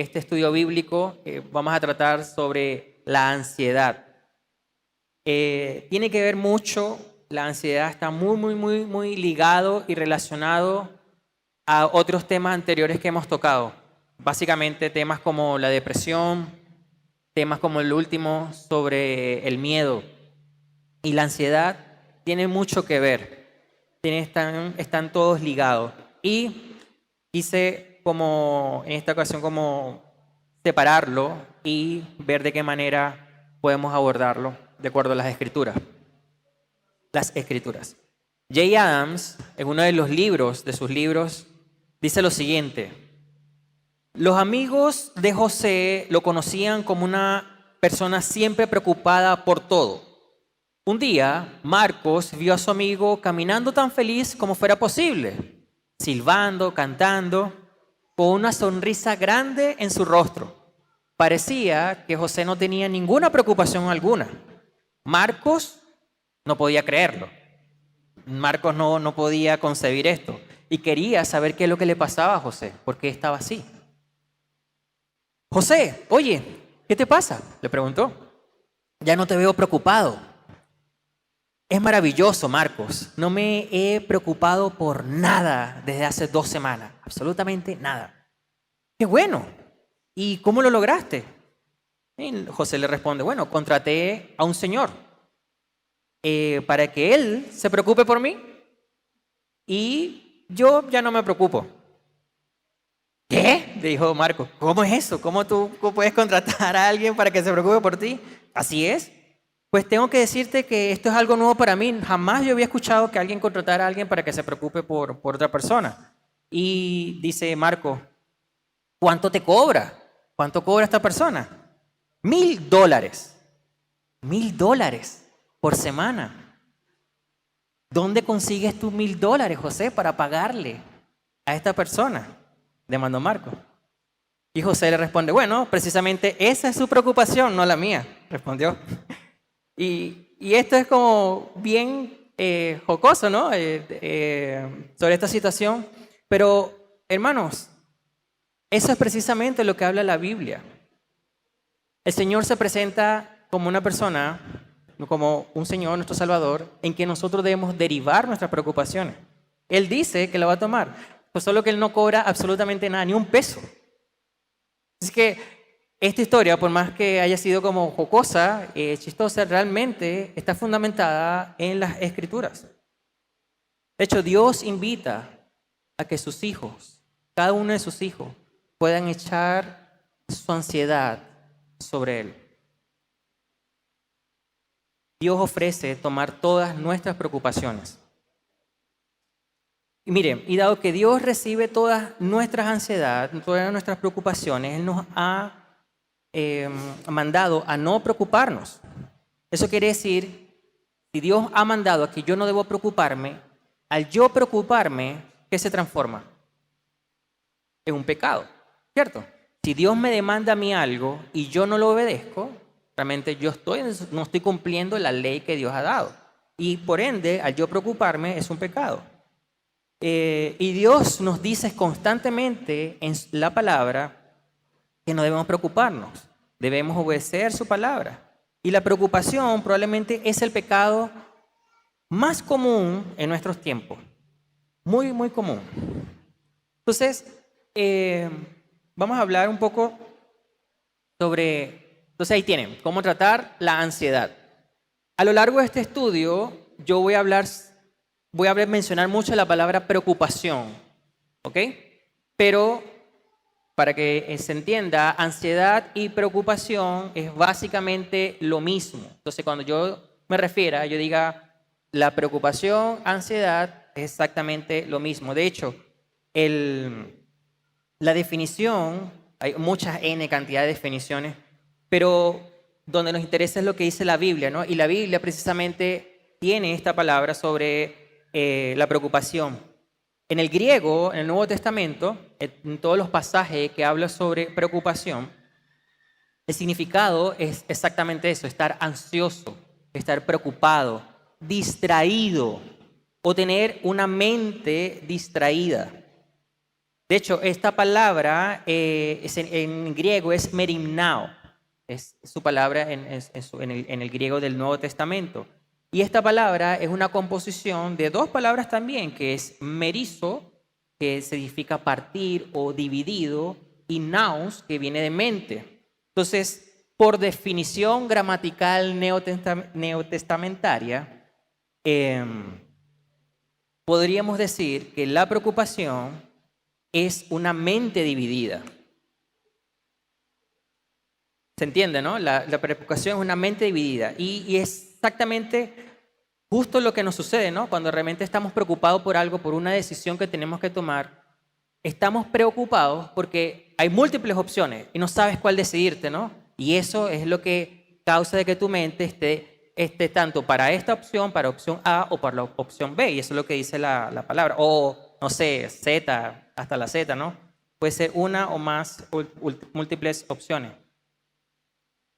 este estudio bíblico vamos a tratar sobre la ansiedad. Tiene que ver mucho, la ansiedad está muy ligado y relacionado a otros temas anteriores que hemos tocado. Básicamente temas como la depresión, temas como el último sobre el miedo. Y la ansiedad tiene mucho que ver, están todos ligados. Y quise como en esta ocasión como separarlo y ver de qué manera podemos abordarlo de acuerdo a las escrituras. Las escrituras. Jay Adams, en uno de los libros, de sus libros, dice lo siguiente: los amigos de José lo conocían como una persona siempre preocupada por todo. Un día, Marcos vio a su amigo caminando tan feliz como fuera posible, silbando, cantando, con una sonrisa grande en su rostro. Parecía que José no tenía ninguna preocupación alguna. Marcos no podía creerlo. Marcos no podía concebir esto y quería saber qué es lo que le pasaba a José, por qué estaba así. José, oye, ¿qué te pasa?, le preguntó. Ya no te veo preocupado. Es maravilloso, Marcos. No me he preocupado por nada desde hace 2 semanas. Absolutamente nada. ¡Qué bueno! ¿Y cómo lo lograste? Y José le responde, bueno, contraté a un señor para que él se preocupe por mí y yo ya no me preocupo. ¿Qué?, dijo Marcos. ¿Cómo es eso? ¿Cómo tú puedes contratar a alguien para que se preocupe por ti? Así es. Pues tengo que decirte que esto es algo nuevo para mí. Jamás yo había escuchado que alguien contratara a alguien para que se preocupe por otra persona. Y dice Marco, ¿cuánto te cobra? ¿Cuánto cobra esta persona? $1,000. $1,000 por semana. ¿Dónde consigues tus $1,000, José, para pagarle a esta persona?, demandó Marco. Y José le responde, bueno, precisamente esa es su preocupación, no la mía, respondió. Y esto es como bien jocoso, ¿no?, sobre esta situación. Pero, hermanos, eso es precisamente lo que habla la Biblia. El Señor se presenta como una persona, como un Señor, nuestro Salvador, en que nosotros debemos derivar nuestras preocupaciones. Él dice que la va a tomar, pues solo que Él no cobra absolutamente nada, ni un peso. Así que esta historia, por más que haya sido como jocosa, chistosa, realmente está fundamentada en las Escrituras. De hecho, Dios invita a que sus hijos, cada uno de sus hijos, puedan echar su ansiedad sobre Él. Dios ofrece tomar todas nuestras preocupaciones. Y miren, y dado que Dios recibe todas nuestras ansiedades, todas nuestras preocupaciones, Él nos ha mandado a no preocuparnos. Eso quiere decir, si Dios ha mandado a que yo no debo preocuparme, al yo preocuparme, ¿qué se transforma? En un pecado, ¿cierto? Si Dios me demanda a mí algo y yo no lo obedezco, realmente no estoy cumpliendo la ley que Dios ha dado. Y por ende, al yo preocuparme, es un pecado. Y Dios nos dice constantemente en la palabra que no debemos preocuparnos, debemos obedecer su palabra. Y la preocupación probablemente es el pecado más común en nuestros tiempos, muy común. Entonces, vamos a hablar un poco sobre, entonces ahí tienen, cómo tratar la ansiedad. A lo largo de este estudio, yo voy a mencionar mucho la palabra preocupación, ¿ok? Pero para que se entienda, ansiedad y preocupación es básicamente lo mismo. Entonces, cuando yo me refiera, yo diga la preocupación, ansiedad, es exactamente lo mismo. De hecho, la definición, hay muchas N cantidad de definiciones, pero donde nos interesa es lo que dice la Biblia, ¿no? Y la Biblia precisamente tiene esta palabra sobre la preocupación. En el griego, en el Nuevo Testamento, en todos los pasajes que habla sobre preocupación, el significado es exactamente eso: estar ansioso, estar preocupado, distraído o tener una mente distraída. De hecho, esta palabra en griego es merimnao. Es su palabra en el griego del Nuevo Testamento. Y esta palabra es una composición de dos palabras también, que es merizo, que significa partir o dividido, y naus, que viene de mente. Entonces, por definición gramatical neotestamentaria, podríamos decir que la preocupación es una mente dividida. ¿Se entiende, no? La preocupación es una mente dividida. Y es exactamente justo lo que nos sucede, ¿no? Cuando realmente estamos preocupados por algo, por una decisión que tenemos que tomar, estamos preocupados porque hay múltiples opciones y no sabes cuál decidirte, ¿no? Y eso es lo que causa de que tu mente esté tanto para esta opción, para opción A o para la opción B. Y eso es lo que dice la palabra. O, no sé, Z, hasta la Z, ¿no? Puede ser una o más múltiples opciones.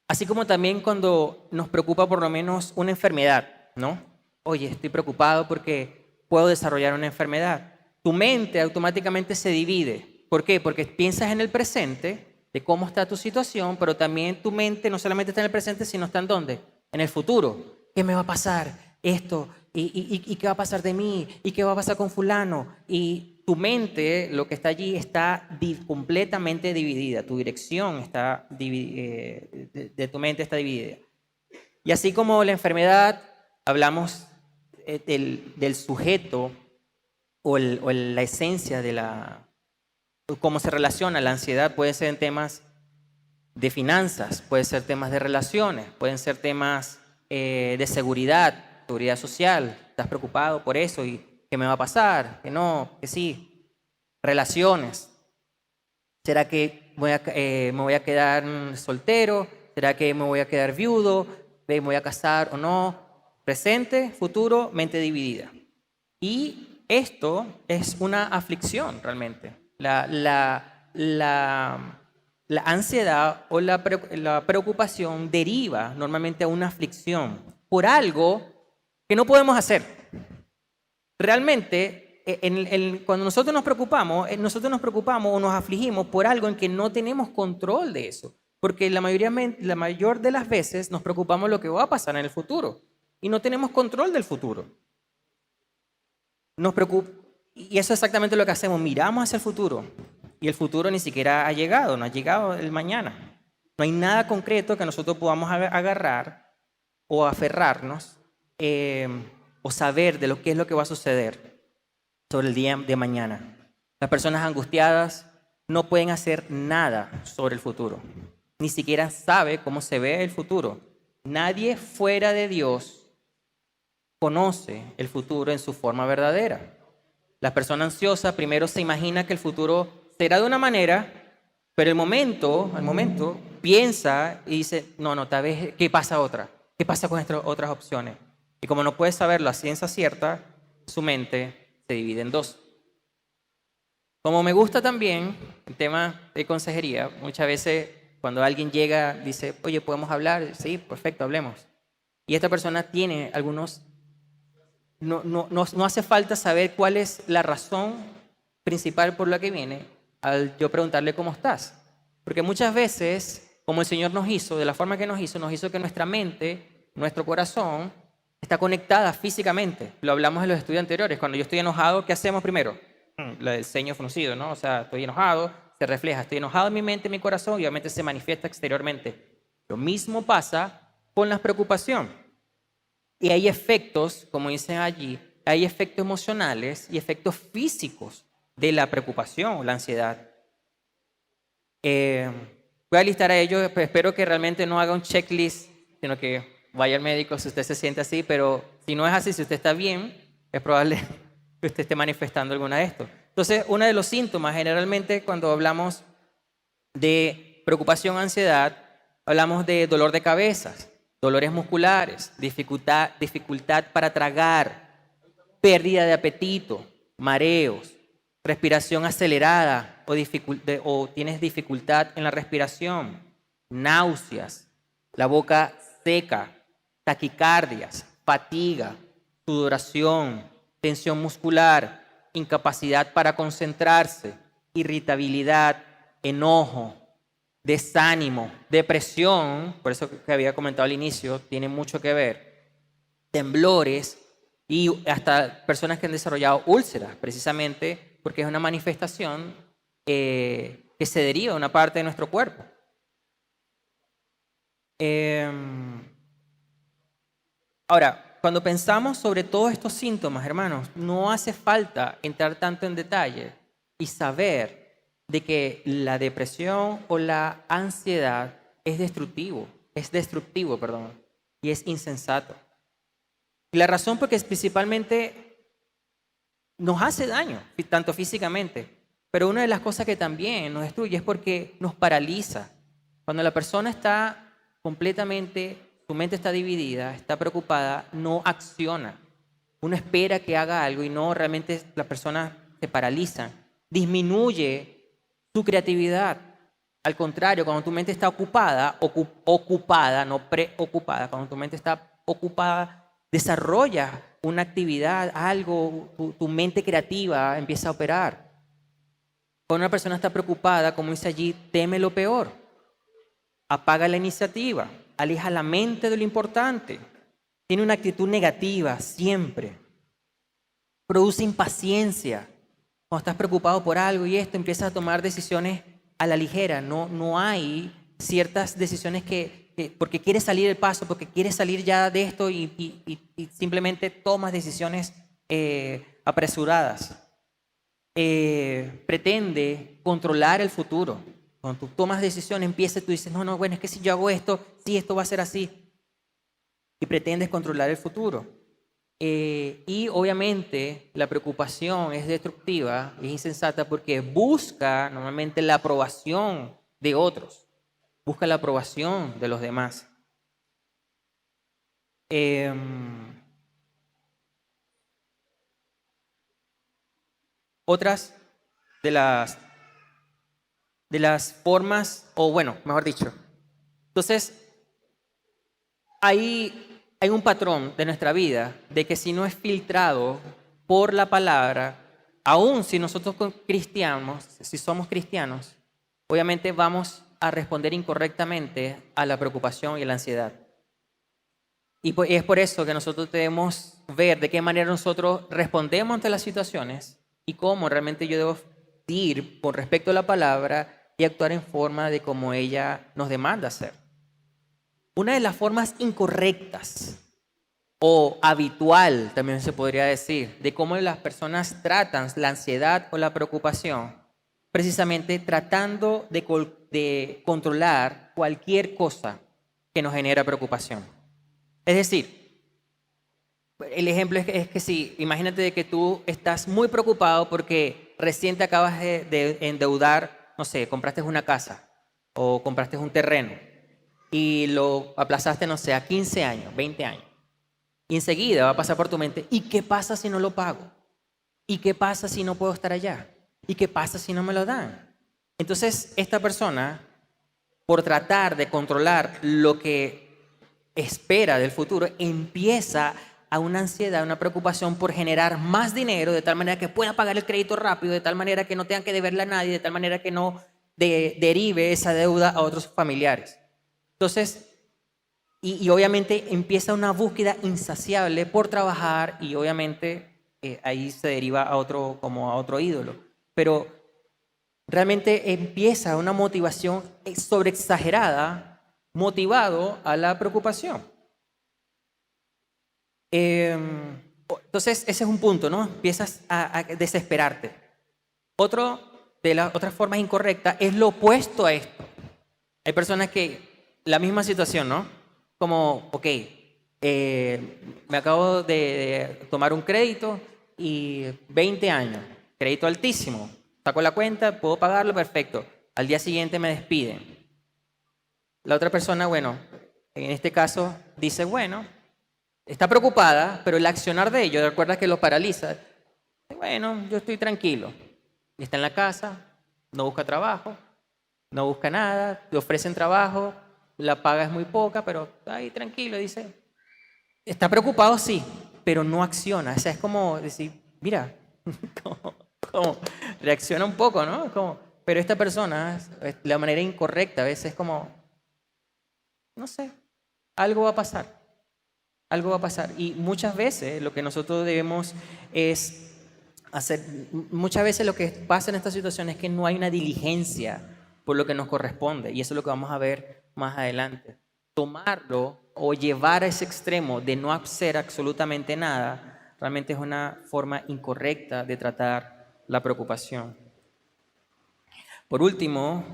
Así como también cuando nos preocupa por lo menos una enfermedad, ¿no? Oye, estoy preocupado porque puedo desarrollar una enfermedad. Tu mente automáticamente se divide. ¿Por qué? Porque piensas en el presente, de cómo está tu situación, pero también tu mente no solamente está en el presente, sino está en ¿dónde? En el futuro. ¿Qué me va a pasar? Esto. ¿Y qué va a pasar de mí? ¿Y qué va a pasar con fulano? Y tu mente, lo que está allí, está completamente dividida. Tu dirección está de tu mente está dividida. Y así como la enfermedad, hablamos del sujeto o la esencia de cómo se relaciona la ansiedad. Puede ser en temas de finanzas, puede ser temas de relaciones, pueden ser temas de seguridad social. Estás preocupado por eso y ¿qué me va a pasar? Que no, que sí. Relaciones. ¿Será que me voy a quedar soltero? ¿Será que me voy a quedar viudo? ¿Me voy a casar o no? Presente, futuro, mente dividida. Y esto es una aflicción realmente. La ansiedad o la preocupación deriva normalmente a una aflicción por algo que no podemos hacer. Realmente, cuando nosotros nos preocupamos o nos afligimos por algo en que no tenemos control de eso. Porque la mayor de las veces nos preocupamos lo que va a pasar en el futuro y no tenemos control del futuro. Nos preocupa, y eso es exactamente lo que hacemos. Miramos hacia el futuro y el futuro ni siquiera ha llegado, no ha llegado el mañana. No hay nada concreto que nosotros podamos agarrar o aferrarnos o saber de qué es lo que va a suceder sobre el día de mañana. Las personas angustiadas no pueden hacer nada sobre el futuro. Ni siquiera sabe cómo se ve el futuro. Nadie fuera de Dios conoce el futuro en su forma verdadera. La persona ansiosa primero se imagina que el futuro será de una manera, pero al momento piensa y dice, no, tal vez, ¿qué pasa otra? ¿Qué pasa con estas otras opciones? Y como no puede saberlo a ciencia cierta, su mente se divide en dos. Como me gusta también el tema de consejería, muchas veces cuando alguien llega, dice, oye, ¿podemos hablar? Sí, perfecto, hablemos. Y esta persona tiene algunos... No hace falta saber cuál es la razón principal por la que viene al yo preguntarle cómo estás. Porque muchas veces, como el Señor nos hizo, de la forma que nos hizo que nuestra mente, nuestro corazón, está conectada físicamente. Lo hablamos en los estudios anteriores. Cuando yo estoy enojado, ¿qué hacemos primero? El ceño fruncido, ¿no? O sea, estoy enojado, se refleja. Estoy enojado en mi mente, en mi corazón, y obviamente se manifiesta exteriormente. Lo mismo pasa con la preocupación. Y hay efectos, como dicen allí, hay efectos emocionales y efectos físicos de la preocupación o la ansiedad. Voy a listar a ellos, pero espero que realmente no haga un checklist, sino que vaya al médico si usted se siente así, pero si no es así, si usted está bien, es probable que usted esté manifestando alguna de estos. Entonces, uno de los síntomas, generalmente cuando hablamos de preocupación, ansiedad, hablamos de dolor de cabeza, dolores musculares, dificultad para tragar, pérdida de apetito, mareos, respiración acelerada o tienes dificultad en la respiración, náuseas, la boca seca, taquicardias, fatiga, sudoración, tensión muscular, incapacidad para concentrarse, irritabilidad, enojo, desánimo, depresión, por eso que había comentado al inicio, tiene mucho que ver, temblores y hasta personas que han desarrollado úlceras, precisamente porque es una manifestación que se deriva de una parte de nuestro cuerpo. Ahora, cuando pensamos sobre todos estos síntomas, hermanos, no hace falta entrar tanto en detalle y saber de que la depresión o la ansiedad es destructivo, y es insensato. Y la razón porque es principalmente nos hace daño, tanto físicamente, pero una de las cosas que también nos destruye es porque nos paraliza. Cuando la persona está completamente, su mente está dividida, está preocupada, no acciona. Uno espera que haga algo y no, realmente la persona se paraliza, disminuye tu creatividad. Al contrario, cuando tu mente está ocupada, no preocupada, cuando tu mente está ocupada, desarrolla una actividad, algo, tu mente creativa empieza a operar. Cuando una persona está preocupada, como dice allí, teme lo peor, apaga la iniciativa, aleja la mente de lo importante, tiene una actitud negativa siempre, produce impaciencia. Cuando estás preocupado por algo y esto, empiezas a tomar decisiones a la ligera. No hay ciertas decisiones que porque quieres salir del paso, porque quieres salir ya de esto y simplemente tomas decisiones apresuradas. Pretende controlar el futuro. Cuando tú tomas decisiones, empiezas, tú dices, no, bueno, es que si yo hago esto, sí, esto va a ser así. Y pretendes controlar el futuro. Y obviamente la preocupación es destructiva, es insensata porque busca normalmente la aprobación de otros, busca la aprobación de los demás. Otras de las formas, o bueno, mejor dicho, entonces hay un patrón de nuestra vida de que si no es filtrado por la palabra, aún si nosotros si somos cristianos, obviamente vamos a responder incorrectamente a la preocupación y a la ansiedad. Y es por eso que nosotros debemos ver de qué manera nosotros respondemos ante las situaciones y cómo realmente yo debo ir con respecto a la palabra y actuar en forma de como ella nos demanda hacer. Una de las formas incorrectas o habitual, también se podría decir, de cómo las personas tratan la ansiedad o la preocupación, precisamente tratando de controlar cualquier cosa que nos genera preocupación. Es decir, el ejemplo es que si, imagínate de que tú estás muy preocupado porque recién te acabas de endeudar, no sé, compraste una casa o compraste un terreno y lo aplazaste, no sé, a 15 años, 20 años. Y enseguida va a pasar por tu mente, ¿y qué pasa si no lo pago? ¿Y qué pasa si no puedo estar allá? ¿Y qué pasa si no me lo dan? Entonces, esta persona, por tratar de controlar lo que espera del futuro, empieza a una ansiedad, una preocupación por generar más dinero, de tal manera que pueda pagar el crédito rápido, de tal manera que no tengan que deberle a nadie, de tal manera que no derive esa deuda a otros familiares. Entonces, y obviamente empieza una búsqueda insaciable por trabajar y obviamente ahí se deriva a otro ídolo. Pero realmente empieza una motivación sobreexagerada, motivado a la preocupación. Entonces, ese es un punto, ¿no? Empiezas a desesperarte. De las otras formas incorrectas es lo opuesto a esto. Hay personas que, la misma situación, ¿no? Como, ok, me acabo de tomar un crédito y 20 años, crédito altísimo, saco la cuenta, puedo pagarlo, perfecto. Al día siguiente me despiden. La otra persona, bueno, en este caso dice, bueno, está preocupada, pero el accionar de ello, recuerda que lo paraliza. Bueno, yo estoy tranquilo. Está en la casa, no busca trabajo, no busca nada, te ofrecen trabajo, la paga es muy poca, pero está ahí tranquilo, dice. Está preocupado, sí, pero no acciona. O sea, es como decir, mira, reacciona un poco, ¿no? Es como, pero esta persona, la manera incorrecta, a veces es como, no sé, algo va a pasar. Algo va a pasar. Y muchas veces lo que nosotros debemos es hacer, muchas veces lo que pasa en esta situación es que no hay una diligencia por lo que nos corresponde. Y eso es lo que vamos a ver más adelante. Tomarlo o llevar a ese extremo de no hacer absolutamente nada, realmente es una forma incorrecta de tratar la preocupación. Por último,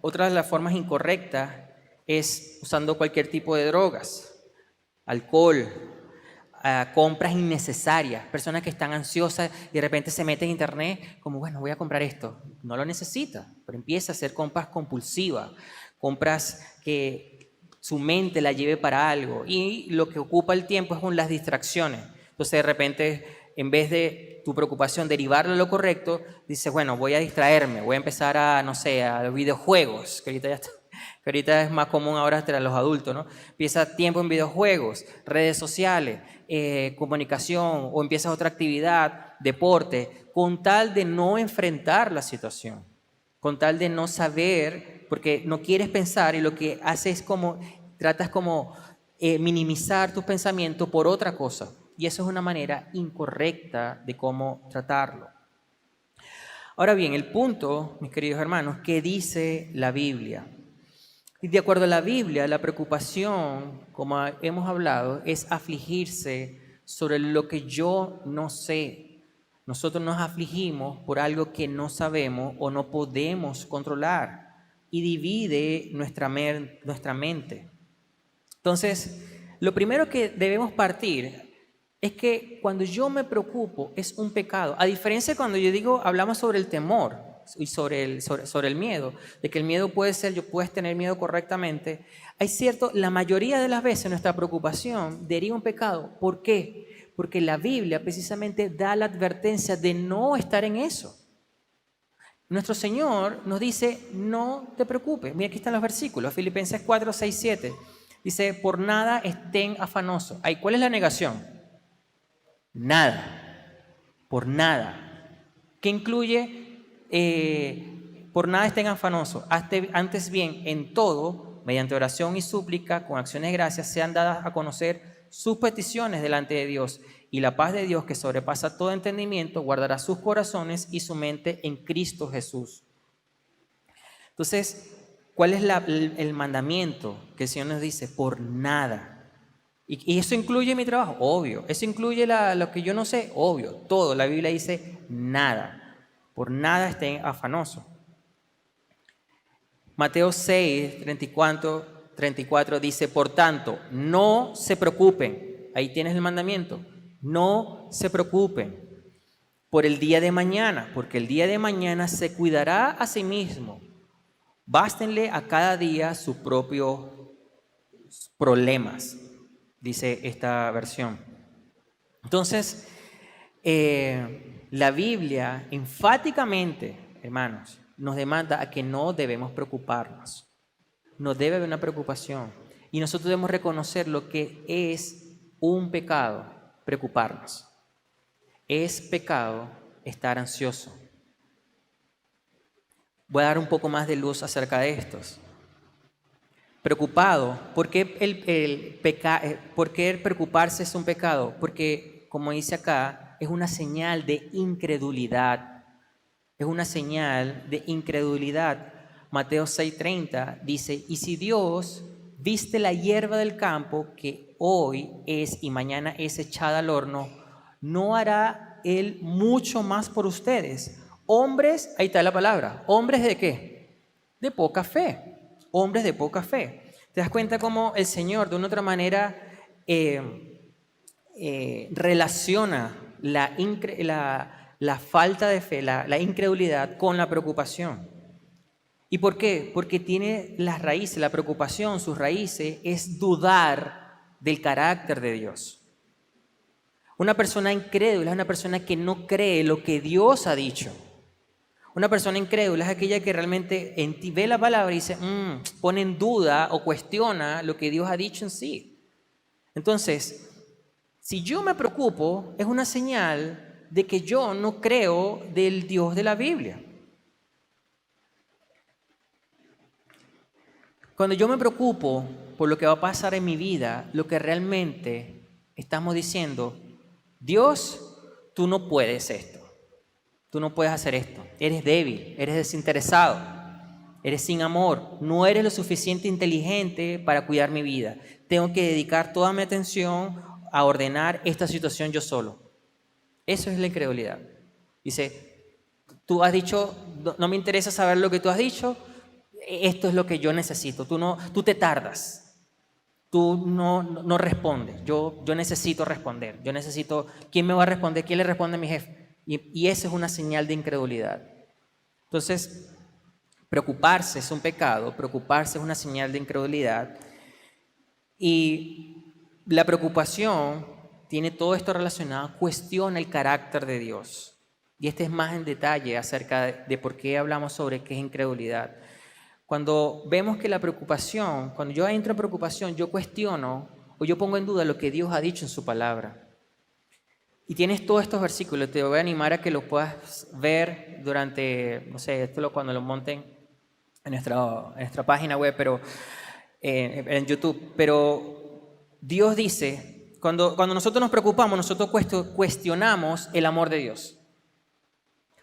otra de las formas incorrectas es usando cualquier tipo de drogas. Alcohol, compras innecesarias, personas que están ansiosas y de repente se meten en internet como, bueno, voy a comprar esto. No lo necesita, pero empieza a hacer compras compulsivas, compras que su mente la lleve para algo y lo que ocupa el tiempo es con las distracciones. Entonces de repente, en vez de tu preocupación derivarlo a lo correcto, dices, bueno, voy a distraerme, voy a empezar a, no sé, a los videojuegos, que ahorita ya está. Que ahorita es más común ahora entre los adultos, ¿no? Empieza tiempo en videojuegos, redes sociales, comunicación o empiezas otra actividad, deporte, con tal de no enfrentar la situación, con tal de no saber, porque no quieres pensar y lo que haces es como, tratas como minimizar tus pensamientos por otra cosa. Y eso es una manera incorrecta de cómo tratarlo. Ahora bien, el punto, mis queridos hermanos, ¿qué dice la Biblia? Y de acuerdo a la Biblia, la preocupación, como hemos hablado, es afligirse sobre lo que yo no sé. Nosotros nos afligimos por algo que no sabemos o no podemos controlar y divide nuestra mente. Entonces, lo primero que debemos partir es que cuando yo me preocupo es un pecado. A diferencia de cuando yo digo, hablamos sobre el temor y sobre el miedo, de que el miedo puede ser, yo puedes tener miedo correctamente. Hay cierto, la mayoría de las veces nuestra preocupación deriva un pecado. ¿Por qué? Porque la Biblia precisamente da la advertencia de no estar en eso. Nuestro Señor nos dice, no te preocupes. Mira, aquí están los versículos, Filipenses 4, 6, 7. Dice, por nada estén afanosos. Ay, ¿cuál es la negación? Nada. Por nada. ¿Qué incluye? Por nada estén afanosos. Antes bien, en todo, mediante oración y súplica, con acciones de gracias, sean dadas a conocer sus peticiones delante de Dios. Y la paz de Dios, que sobrepasa todo entendimiento, guardará sus corazones y su mente en Cristo Jesús. Entonces, ¿cuál es el mandamiento que el Señor nos dice? Por nada. ¿Y eso incluye mi trabajo? Obvio. ¿Eso incluye lo que yo no sé? Obvio. Todo. La Biblia dice nada. Por nada estén afanosos. Mateo 6, 34 dice, por tanto, no se preocupen. Ahí tienes el mandamiento. No se preocupen por el día de mañana, porque el día de mañana se cuidará a sí mismo. Bástenle a cada día sus propios problemas, dice esta versión. Entonces, la Biblia enfáticamente, hermanos, nos demanda a que no debemos preocuparnos. No debe haber una preocupación. Y nosotros debemos reconocer lo que es un pecado, preocuparnos. Es pecado estar ansioso. Voy a dar un poco más de luz acerca de estos. Preocupado, ¿por qué por qué el preocuparse es un pecado? Porque, como dice acá, es una señal de incredulidad. Es una señal de incredulidad. Mateo 6:30 dice, y si Dios viste la hierba del campo que hoy es y mañana es echada al horno, ¿no hará Él mucho más por ustedes? Hombres, ahí está la palabra, ¿hombres de qué? De poca fe. Hombres de poca fe. ¿Te das cuenta cómo el Señor de una otra manera relaciona la falta de fe, la incredulidad con la preocupación? ¿Y por qué? Porque tiene las raíces, la preocupación, sus raíces es dudar del carácter de Dios. Una persona incrédula es una persona que no cree lo que Dios ha dicho. Una persona incrédula es aquella que realmente ve la palabra y dice, pone en duda o cuestiona lo que Dios ha dicho en sí. Entonces, si yo me preocupo, es una señal de que yo no creo del Dios de la Biblia. Cuando yo me preocupo por lo que va a pasar en mi vida, lo que realmente estamos diciendo, Dios, tú no puedes esto, tú no puedes hacer esto, eres débil, eres desinteresado, eres sin amor, no eres lo suficiente inteligente para cuidar mi vida. Tengo que dedicar toda mi atención a ordenar esta situación yo solo. Eso es la incredulidad. Dice, tú has dicho, no me interesa saber lo que tú has dicho, esto es lo que yo necesito. Tú te tardas, tú no respondes. Yo necesito responder. Yo necesito, ¿quién me va a responder? ¿Quién le responde a mi jefe? Y esa es una señal de incredulidad. Entonces, preocuparse es un pecado, preocuparse es una señal de incredulidad. Y la preocupación tiene todo esto relacionado, cuestiona el carácter de Dios. Y este es más en detalle acerca de por qué hablamos sobre qué es incredulidad. Cuando vemos que la preocupación, cuando yo entro en preocupación, yo cuestiono o yo pongo en duda lo que Dios ha dicho en su palabra. Y tienes todos estos versículos, te voy a animar a que los puedas ver durante, no sé, cuando lo monten en nuestra página web, pero en YouTube. Pero Dios dice, cuando nosotros nos preocupamos, nosotros cuestionamos el amor de Dios.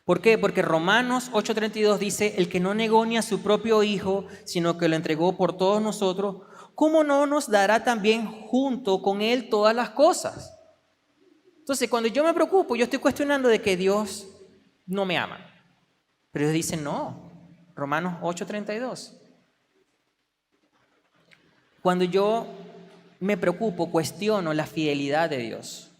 ¿Por qué? Porque Romanos 8:32 dice, el que no negó ni a su propio Hijo, sino que lo entregó por todos nosotros, ¿cómo no nos dará también junto con Él todas las cosas? Entonces, cuando yo me preocupo, yo estoy cuestionando de que Dios no me ama. Pero Dios dice, no, Romanos 8:32. Cuando yo me preocupo, cuestiono la fidelidad de Dios.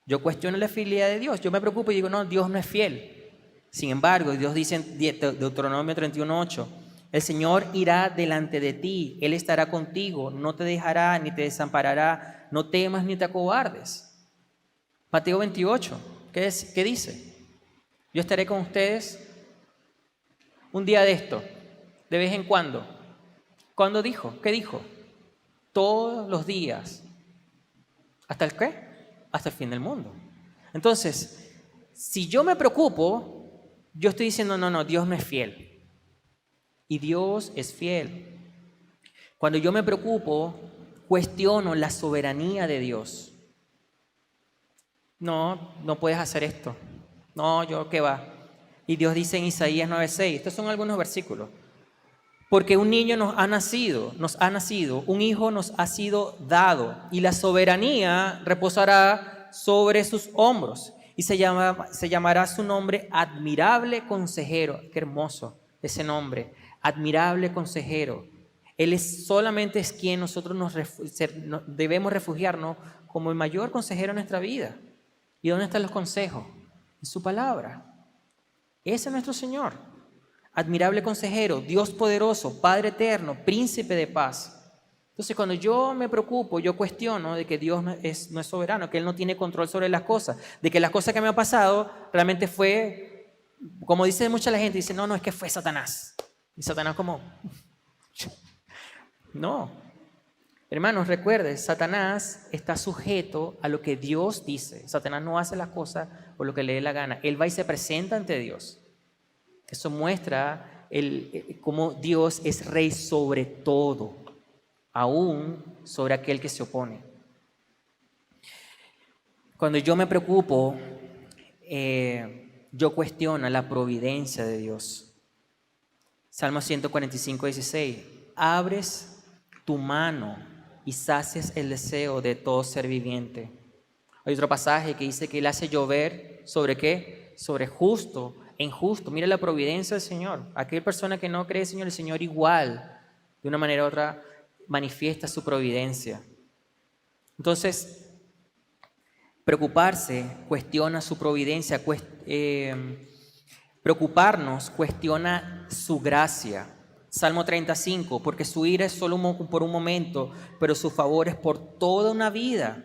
Yo cuestiono la fidelidad de Dios. Yo me preocupo y digo, no, Dios no es fiel. Sin embargo, Dios dice en Deuteronomio 31:8, el Señor irá delante de ti, Él estará contigo, no te dejará ni te desamparará, no temas ni te acobardes. Mateo 28, ¿qué dice? Yo estaré con ustedes un día de esto, de vez en cuando. ¿Cuándo dijo? ¿Qué dijo? Todos los días. ¿Hasta el qué? Hasta el fin del mundo. Entonces, si yo me preocupo, yo estoy diciendo, no, Dios no es fiel. Y Dios es fiel. Cuando yo me preocupo, cuestiono la soberanía de Dios. No puedes hacer esto. No, yo qué va. Y Dios dice en Isaías 9:6, estos son algunos versículos. Porque un niño nos ha nacido, un hijo nos ha sido dado, y la soberanía reposará sobre sus hombros, y se llamará su nombre Admirable Consejero. Qué hermoso ese nombre, Admirable Consejero. Él solamente es quien nosotros debemos refugiarnos como el mayor consejero en nuestra vida. ¿Y dónde están los consejos? En su palabra. Ese es nuestro Señor. Admirable consejero, Dios poderoso, Padre eterno, príncipe de paz. Entonces, cuando yo me preocupo, yo cuestiono de que Dios no es soberano, que Él no tiene control sobre las cosas, de que las cosas que me han pasado realmente fue, como dice mucha la gente, dice, no, es que fue Satanás. Y Satanás como, no. Hermanos, recuerden, Satanás está sujeto a lo que Dios dice. Satanás no hace las cosas por lo que le dé la gana. Él va y se presenta ante Dios. Eso muestra cómo Dios es rey sobre todo, aún sobre aquel que se opone. Cuando yo me preocupo, yo cuestiono la providencia de Dios. Salmo 145:16, abres tu mano y sacias el deseo de todo ser viviente. Hay otro pasaje que dice que Él hace llover ¿sobre qué? Sobre justo e injusto. Mira la providencia del Señor. Aquella persona que no cree en el Señor igual, de una manera u otra, manifiesta su providencia. Entonces, preocuparse cuestiona su providencia. Preocuparnos cuestiona su gracia. Salmo 35, porque su ira es solo por un momento, pero su favor es por toda una vida.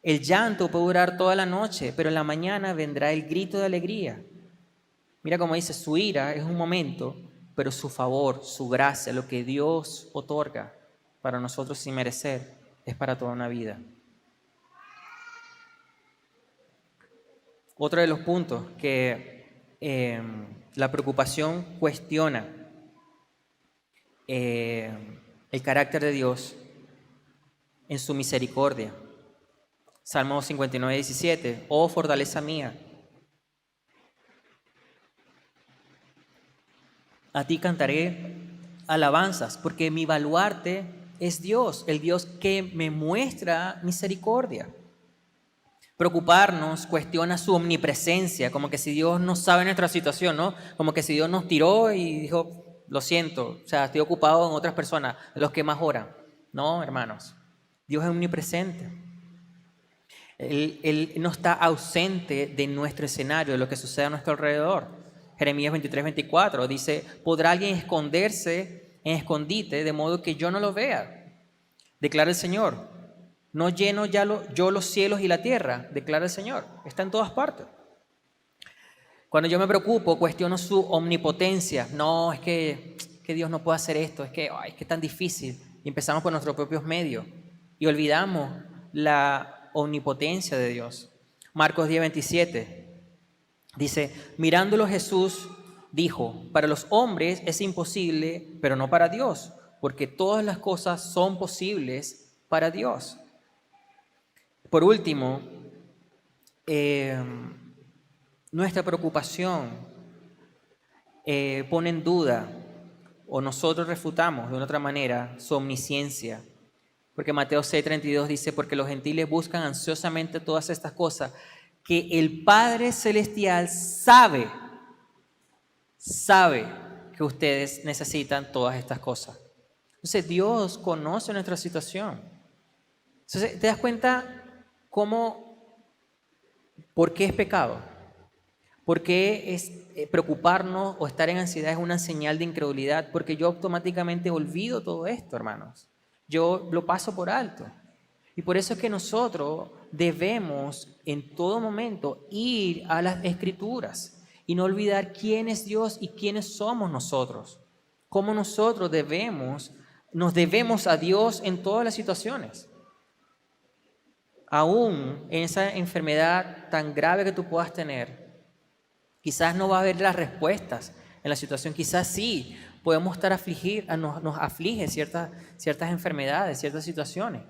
El llanto puede durar toda la noche, pero en la mañana vendrá el grito de alegría. Mira cómo dice, su ira es un momento, pero su favor, su gracia, lo que Dios otorga para nosotros sin merecer, es para toda una vida. Otro de los puntos que la preocupación cuestiona el carácter de Dios en su misericordia. Salmo 59, 17. Oh fortaleza mía, a ti cantaré alabanzas, porque mi baluarte es Dios, el Dios que me muestra misericordia. Preocuparnos cuestiona su omnipresencia, como que si Dios no sabe nuestra situación, ¿no? Como que si Dios nos tiró y dijo, lo siento, o sea, estoy ocupado en otras personas, los que más oran. No, hermanos, Dios es omnipresente. Él no está ausente de nuestro escenario, de lo que sucede a nuestro alrededor. Jeremías 23, 24 dice, ¿podrá alguien esconderse en escondite de modo que yo no lo vea? Declara el Señor. No lleno ya yo los cielos y la tierra, declara el Señor. Está en todas partes. Cuando yo me preocupo, cuestiono su omnipotencia. No, es que Dios no puede hacer esto, es que es tan difícil. Y empezamos por nuestros propios medios y olvidamos la omnipotencia de Dios. Marcos 10, 27 dice, mirándolo Jesús dijo, para los hombres es imposible, pero no para Dios, porque todas las cosas son posibles para Dios. Por último, nuestra preocupación pone en duda, o nosotros refutamos de una otra manera, su omnisciencia. Porque Mateo 6:32 dice, porque los gentiles buscan ansiosamente todas estas cosas que el Padre Celestial sabe que ustedes necesitan todas estas cosas. Entonces Dios conoce nuestra situación. Entonces, ¿te das cuenta por qué es pecado? ¿Por qué es preocuparnos o estar en ansiedad es una señal de incredulidad? Porque yo automáticamente olvido todo esto, hermanos. Yo lo paso por alto. Y por eso es que nosotros debemos en todo momento ir a las Escrituras y no olvidar quién es Dios y quiénes somos nosotros. Cómo nosotros nos debemos a Dios en todas las situaciones. Aún en esa enfermedad tan grave que tú puedas tener, quizás no va a haber las respuestas en la situación, quizás sí, podemos estar nos aflige ciertas enfermedades, ciertas situaciones.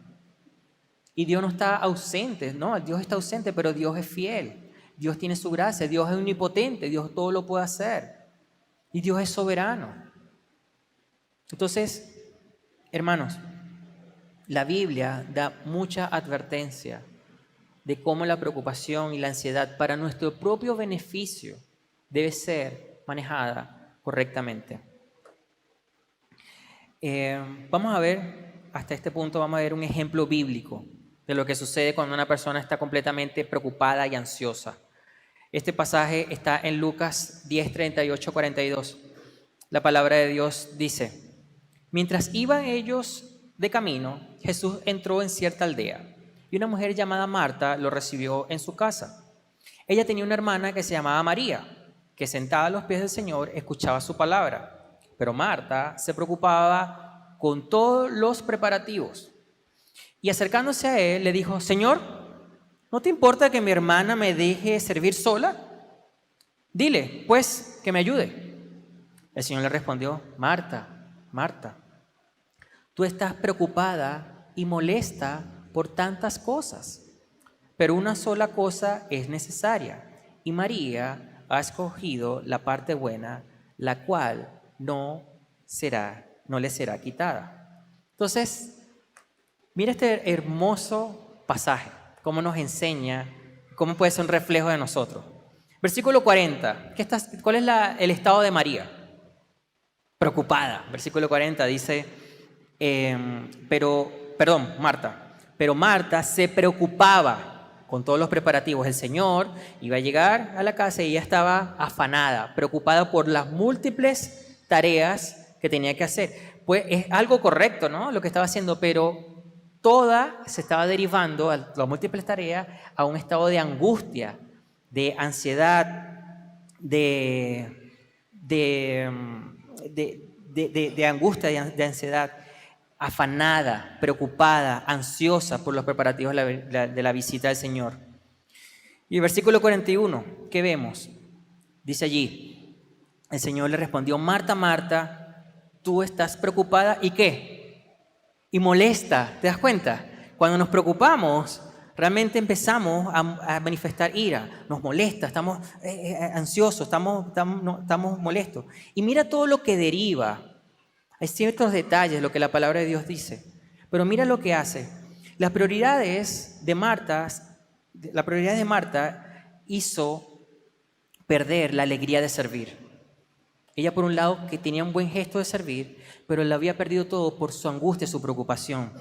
Y Dios no está ausente, no, Dios está ausente, pero Dios es fiel, Dios tiene su gracia, Dios es omnipotente, Dios todo lo puede hacer y Dios es soberano. Entonces, hermanos, la Biblia da mucha advertencia de cómo la preocupación y la ansiedad para nuestro propio beneficio debe ser manejada correctamente. Vamos a ver, hasta este punto vamos a ver un ejemplo bíblico de lo que sucede cuando una persona está completamente preocupada y ansiosa. Este pasaje está en Lucas 10, 38, 42. La palabra de Dios dice, mientras iban ellos de camino, Jesús entró en cierta aldea y una mujer llamada Marta lo recibió en su casa. Ella tenía una hermana que se llamaba María, que sentada a los pies del Señor escuchaba su palabra. Pero Marta se preocupaba con todos los preparativos. Y acercándose a él, le dijo, Señor, ¿no te importa que mi hermana me deje servir sola? Dile, pues, que me ayude. El Señor le respondió, Marta, Marta, tú estás preocupada y molesta por tantas cosas, pero una sola cosa es necesaria, y María ha escogido la parte buena, la cual no le será quitada. Entonces, mira este hermoso pasaje, cómo nos enseña, cómo puede ser un reflejo de nosotros. Versículo 40, ¿cuál es el estado de María? Preocupada. Versículo 40 dice, Marta. Pero Marta se preocupaba con todos los preparativos. El Señor iba a llegar a la casa y ella estaba afanada, preocupada por las múltiples tareas que tenía que hacer. Pues es algo correcto, ¿no? Lo que estaba haciendo, pero toda se estaba derivando a las múltiples tareas a un estado de angustia, de ansiedad, de angustia, de ansiedad, afanada, preocupada, ansiosa por los preparativos de la visita del Señor. Y el versículo 41, ¿qué vemos? Dice allí, el Señor le respondió, Marta, Marta, tú estás preocupada ¿y qué? Y molesta, ¿te das cuenta? Cuando nos preocupamos, realmente empezamos a manifestar ira, nos molesta, estamos ansiosos, estamos molestos. Y mira todo lo que deriva. Hay ciertos detalles, lo que la palabra de Dios dice. Pero mira lo que hace. Las prioridades de Marta hizo perder la alegría de servir. Ella, por un lado, que tenía un buen gesto de servir, pero la había perdido todo por su angustia, su preocupación.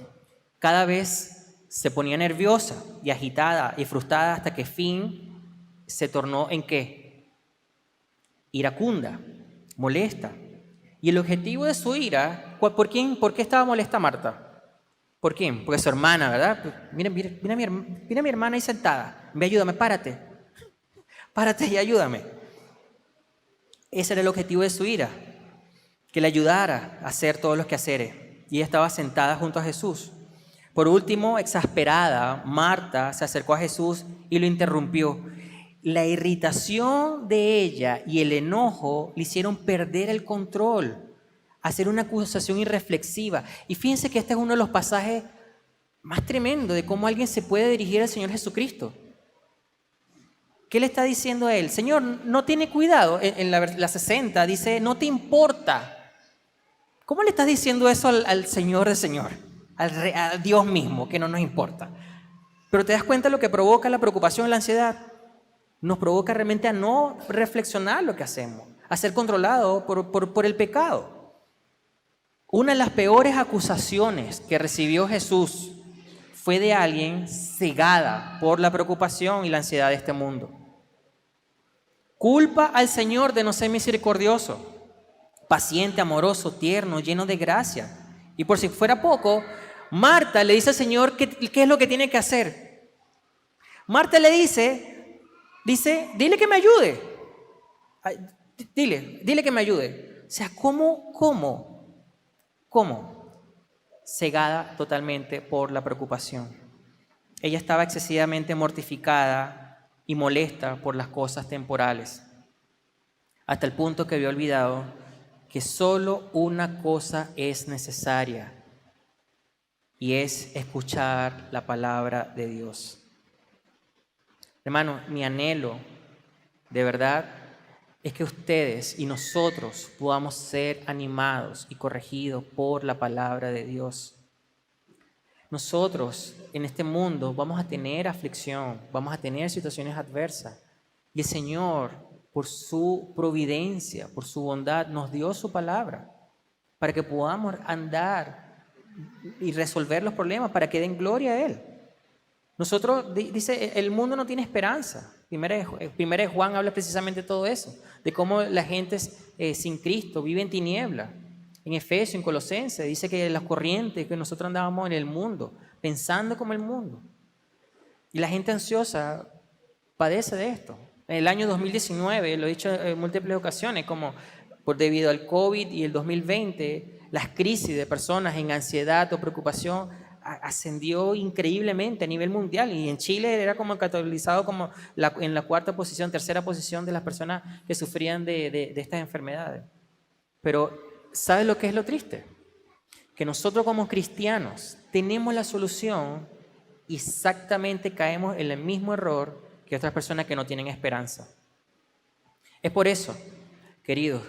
Cada vez se ponía nerviosa y agitada y frustrada hasta que fin se tornó en ¿qué? Iracunda, molesta. Y el objetivo de su ira, ¿por qué estaba molesta Marta? ¿Por quién? Porque su hermana, ¿verdad? Mira a mi hermana ahí sentada. Ve, ayúdame, párate. Párate y ayúdame. Ese era el objetivo de su ira, que le ayudara a hacer todos los quehaceres. Y ella estaba sentada junto a Jesús. Por último, exasperada, Marta se acercó a Jesús y lo interrumpió. La irritación de ella y el enojo le hicieron perder el control, hacer una acusación irreflexiva. Y fíjense que este es uno de los pasajes más tremendos de cómo alguien se puede dirigir al Señor Jesucristo. ¿Qué le está diciendo a él? Señor, no tiene cuidado. En la 60 dice, no te importa. ¿Cómo le estás diciendo eso al Señor del Señor? A Dios mismo, que no nos importa. Pero te das cuenta de lo que provoca la preocupación y la ansiedad. Nos provoca realmente a no reflexionar lo que hacemos, a ser controlado por el pecado. Una de las peores acusaciones que recibió Jesús fue de alguien cegada por la preocupación y la ansiedad de este mundo. Culpa al Señor de no ser misericordioso, paciente, amoroso, tierno, lleno de gracia. Y por si fuera poco, Marta le dice al Señor qué es lo que tiene que hacer. Marta le dice, dile que me ayude. Dile que me ayude. O sea, ¿cómo? Cegada totalmente por la preocupación. Ella estaba excesivamente mortificada y molesta por las cosas temporales, hasta el punto que había olvidado que solo una cosa es necesaria, y es escuchar la palabra de Dios. Hermano, mi anhelo, de verdad, es que ustedes y nosotros podamos ser animados y corregidos por la palabra de Dios. Nosotros en este mundo vamos a tener aflicción, vamos a tener situaciones adversas. Y el Señor, por su providencia, por su bondad, nos dio su palabra para que podamos andar y resolver los problemas, para que den gloria a Él. Nosotros, dice, el mundo no tiene esperanza. Primera de Juan habla precisamente de todo eso, de cómo la gente sin Cristo vive en tiniebla. En Efesios, en Colosenses, dice que las corrientes que nosotros andábamos en el mundo, pensando como el mundo. Y la gente ansiosa padece de esto. En el año 2019, lo he dicho en múltiples ocasiones, como debido al COVID y el 2020, las crisis de personas en ansiedad o preocupación ascendió increíblemente a nivel mundial, y en Chile era como categorizado como en la tercera posición de las personas que sufrían de estas enfermedades. Pero ¿sabes lo que es lo triste? Que nosotros como cristianos tenemos la solución y exactamente caemos en el mismo error que otras personas que no tienen esperanza. Es por eso, queridos,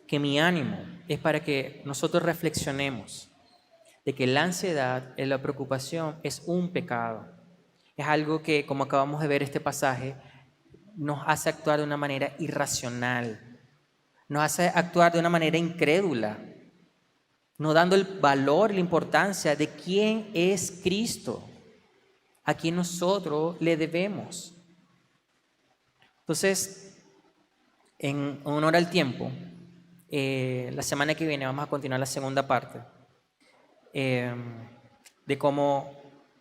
que mi ánimo es para que nosotros reflexionemos de que la ansiedad y la preocupación es un pecado. Es algo que, como acabamos de ver este pasaje, nos hace actuar de una manera irracional, nos hace actuar de una manera incrédula, no dando el valor y la importancia de quién es Cristo, a quien nosotros le debemos. Entonces, en honor al tiempo, la semana que viene vamos a continuar la segunda parte de cómo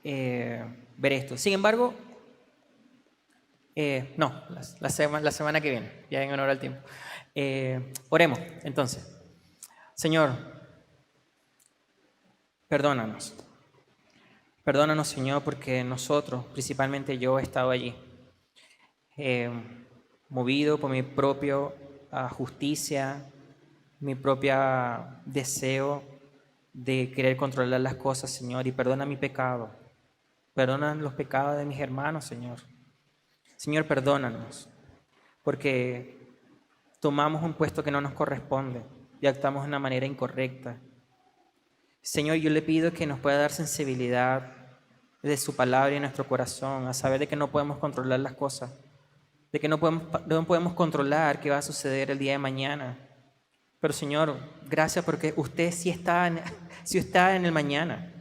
ver esto. Sin embargo, la semana que viene, ya en honor al tiempo. Oremos, entonces. Señor, perdónanos. Perdónanos, Señor, porque nosotros, principalmente yo, he estado allí. movido por mi propia justicia, mi propio deseo de querer controlar las cosas, Señor, y perdona mi pecado. Perdona los pecados de mis hermanos, Señor. Señor, perdónanos, porque tomamos un puesto que no nos corresponde y actuamos de una manera incorrecta. Señor, yo le pido que nos pueda dar sensibilidad de su palabra en nuestro corazón, a saber de que no podemos controlar las cosas, de que no podemos controlar qué va a suceder el día de mañana. Pero Señor, gracias porque usted sí está en el mañana.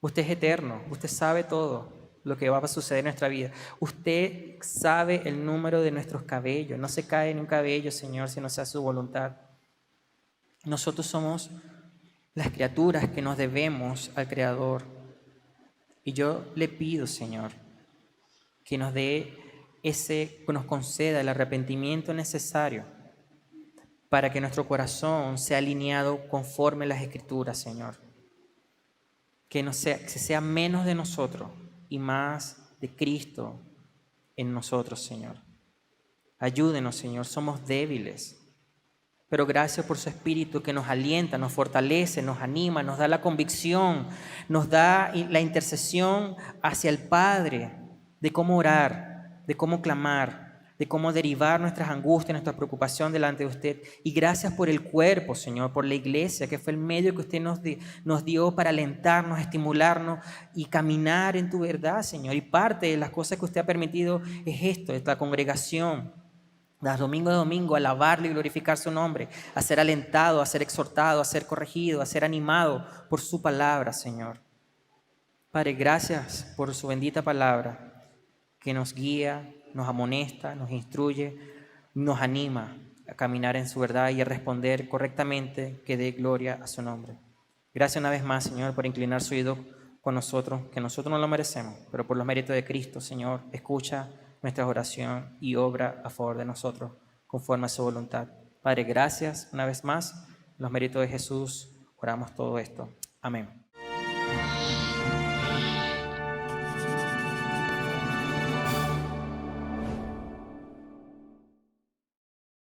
Usted es eterno, usted sabe todo lo que va a suceder en nuestra vida. Usted sabe el número de nuestros cabellos. No se cae ni un cabello, Señor, si no sea su voluntad. Nosotros somos las criaturas que nos debemos al Creador. Y yo le pido, Señor, que nos conceda el arrepentimiento necesario para que nuestro corazón sea alineado conforme a las Escrituras, Señor. Que sea menos de nosotros y más de Cristo en nosotros, Señor. Ayúdenos, Señor, somos débiles. Pero gracias por su Espíritu que nos alienta, nos fortalece, nos anima, nos da la convicción, nos da la intercesión hacia el Padre de cómo orar, de cómo clamar, de cómo derivar nuestras angustias, nuestra preocupación delante de usted. Y gracias por el cuerpo, Señor, por la iglesia, que fue el medio que usted nos dio para alentarnos, estimularnos y caminar en tu verdad, Señor. Y parte de las cosas que usted ha permitido es esto, es la congregación. De domingo a domingo, alabarle y glorificar su nombre, a ser alentado, a ser exhortado, a ser corregido, a ser animado por su palabra, Señor. Padre, gracias por su bendita palabra que nos guía, nos amonesta, nos instruye, nos anima a caminar en su verdad y a responder correctamente, que dé gloria a su nombre. Gracias una vez más, Señor, por inclinar su oído con nosotros, que nosotros no lo merecemos, pero por los méritos de Cristo, Señor, escucha nuestra oración y obra a favor de nosotros, conforme a su voluntad. Padre, gracias una vez más. En los méritos de Jesús oramos todo esto. Amén.